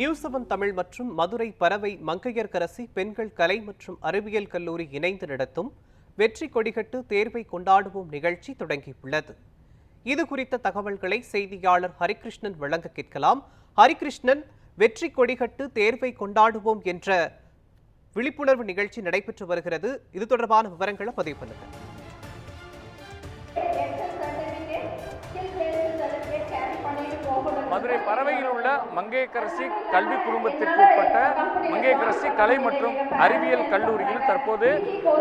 News 7 Tamil மற்றும் மதுரை பறவை மங்கையர்க்கரசி பெண்கள் கலை மற்றும் அறிவியல் கல்லூரி இணைந்து நடத்தும் வெற்றி கொடிகட்டு தேர்வை கொண்டாடுவோம் நிகழ்ச்சி தொடங்கியுள்ளது. இது குறித்த தகவல்களை செய்தியாளர் ஹரிகிருஷ்ணன் வழங்க கேட்கலாம். ஹரிகிருஷ்ணன், வெற்றி கொடிகட்டு தேர்வை கொண்டாடுவோம் என்ற விழிப்புணர்வு நிகழ்ச்சி நடைபெற்று வருகிறது. இது தொடர்பான விவரங்களை பதிவு பண்ணுங்க. மதுரை பறவையில் உள்ள மங்கையர்க்கரசி கல்வி குழுமத்திற்கு உட்பட்ட மங்கையர்க்கரசி கலை மற்றும் அறிவியல் கல்லூரியில் தற்போது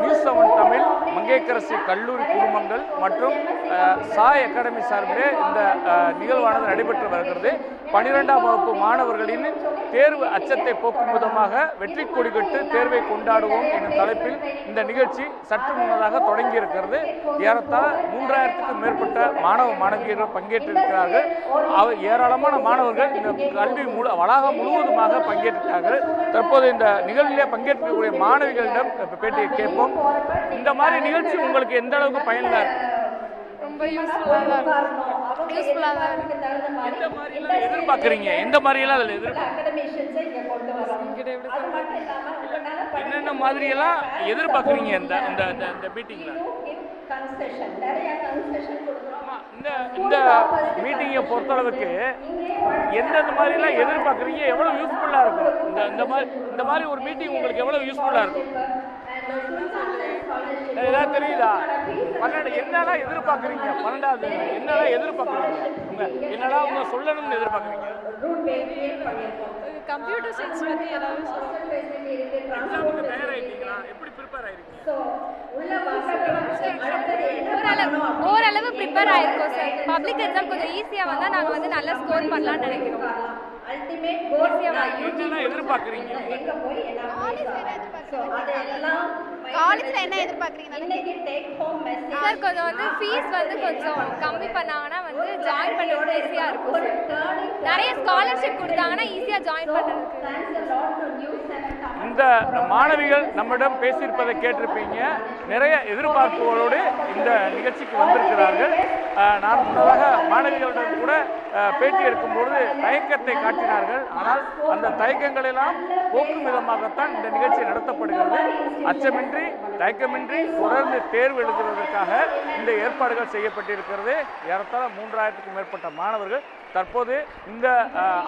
நியூஸ் 7 தமிழ் மங்கையர்க்கரசி கல்லூரி குழுமங்கள் மற்றும் சாய் அகாடமி சார்பிலே இந்த நிகழ்வானது நடைபெற்று வருகிறது. 12ஆம் வகுப்பு மாணவர்களின் தேர்வு அச்சத்தை போக்கும் விதமாக வெற்றி கொடிகட்டு தேர்வை கொண்டாடுவோம் எனும் தலைப்பில் இந்த நிகழ்ச்சி சற்று முன்னதாக தொடங்கியிருக்கிறது. ஏறத்தாழ 3000க்கும் மேற்பட்ட மாணவ மாணவியர்கள் பங்கேற்றிருக்கிறார்கள். ஏராளமான மாணவர்கள் இந்த கல்வி வளாகம் முழுவதுமாக பங்கேற்கிறார்கள். தற்போது இந்த நிகழ்ச்சியிலே பங்கேற்கக்கூடிய மாணவிகளிடம் பேட்டியை கேட்போம். இந்த மாதிரி நிகழ்ச்சி உங்களுக்கு எந்த அளவுக்கு பயனுள்ளா இருக்கு? ரொம்ப யூஸ்ஃபுல்லாக எதிர்பார்க்குறீங்க? எந்த மாதிரியெல்லாம் அதில் என்னென்ன மாதிரியெல்லாம் எதிர்பார்க்குறீங்க இந்த மீட்டிங்ல? இந்த மீட்டிங்கை பொறுத்தளவுக்கு எந்தெந்த மாதிரிலாம் எதிர்பார்க்குறீங்க? எவ்வளோ யூஸ்ஃபுல்லாக இருக்கும்? இந்த மாதிரி ஒரு மீட்டிங் உங்களுக்கு எவ்வளோ யூஸ்ஃபுல்லாக இருக்கும்? ஏதாவது தெரியுதா? என்னெல்லாம் எதிர்பார்க்குறீங்க? 12வது என்னெல்லாம் எதிர்பார்க்குறீங்க? என்னெல்லாம் உங்க சொல்லணும்னு எதிர்பார்க்குறீங்க? கம்ப்யூட்டர் சயின்ஸ் பற்றி ஏதாவது எக்ஸாமுக்கு தயாராகிட்டீங்களா? எப்படி ப்ரிப்பேர் ஆகிருக்கீங்க? ஓரளவு ப்ரிப்பேர் ஆயிருக்கோம் சார். பப்ளிக் எக்ஸாம் கொஞ்சம் ஈஸியாக வந்தால் நாங்கள் வந்து நல்லா ஸ்கோர் பண்ணலாம்னு நினைக்கிறோம். எதிர்பார்க்குறீங்க? காலேஜில் என்ன எதிர்பார்க்குறீங்க சார்? கொஞ்சம் வந்து ஃபீஸ் வந்து கொஞ்சம் கம்மி பண்ணாங்கன்னா வந்து ஜாயின் பண்ணுறது ஈஸியாக இருக்கும். நிறைய ஸ்காலர்ஷிப் கொடுத்தாங்கன்னா ஈஸியாக ஜாயின் பண்ணுறதுக்கு. இந்த மாணவிகள் நம்மிடம் பேசியிருப்பதை கேட்டிருப்பீங்க. நிறைய எதிர்பார்ப்புகளோடு இந்த நிகழ்ச்சிக்கு வந்திருக்கிறார்கள். நான் முன்னதாக மாணவிகளிடம் கூட பேட்டி எடுக்கும்பொழுது தயக்கத்தை காட்டினார்கள். ஆனால் அந்த தயக்கங்களெல்லாம் போக்கும் விதமாகத்தான் இந்த நிகழ்ச்சி நடத்தப்படுகிறது. அச்சமின்றி தயக்கமின்றி தொடர்ந்து தேர்வு எழுதுவதற்காக இந்த ஏற்பாடுகள் செய்யப்பட்டிருக்கிறது. ஏறத்தாழ 3000க்கும் மேற்பட்ட மாணவர்கள் தற்போது இந்த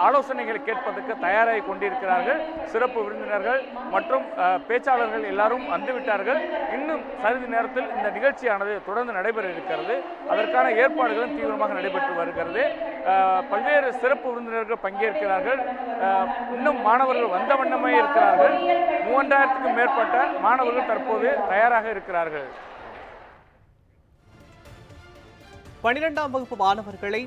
ஆலோசனைகளை கேட்பதற்கு தயாராகி கொண்டிருக்கிறார்கள். சிறப்பு விருந்தினர்கள் மற்றும் பேச்சாளர்கள் எல்லாரும் வந்துவிட்டார்கள். இன்னும் சிறிது நேரத்தில் இந்த நிகழ்ச்சியானது தொடர்ந்து நடைபெற இருக்கிறது. அதற்கான ஏற்பாடுகளும் தீவிரமாக நடைபெற்று வருகிறது. பல்வேறு சிறப்பு விருந்தினர்கள் பங்கேற்கிறார்கள். இன்னும் மாணவர்கள் வந்த வண்ணமே இருக்கிறார்கள். 3000க்கும் மேற்பட்ட மாணவர்கள் தற்போது தயாராக இருக்கிறார்கள். 12ஆம் வகுப்பு மாணவர்களை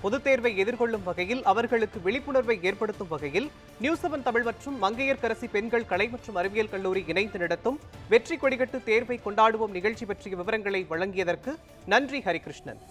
பொதுத் தேர்வை எதிர்கொள்ளும் வகையில் அவர்களுக்கு விழிப்புணர்வை ஏற்படுத்தும் வகையில் நியூஸ் 7 தமிழ் மற்றும் மங்கையர்க்கரசி பெண்கள் கலை மற்றும் அறிவியல் கல்லூரி இணைந்து நடத்தும் வெற்றி கொடிகட்டு தேர்வை கொண்டாடுவோம் நிகழ்ச்சி பற்றிய விவரங்களை வழங்கியதற்கு நன்றி ஹரிகிருஷ்ணன்.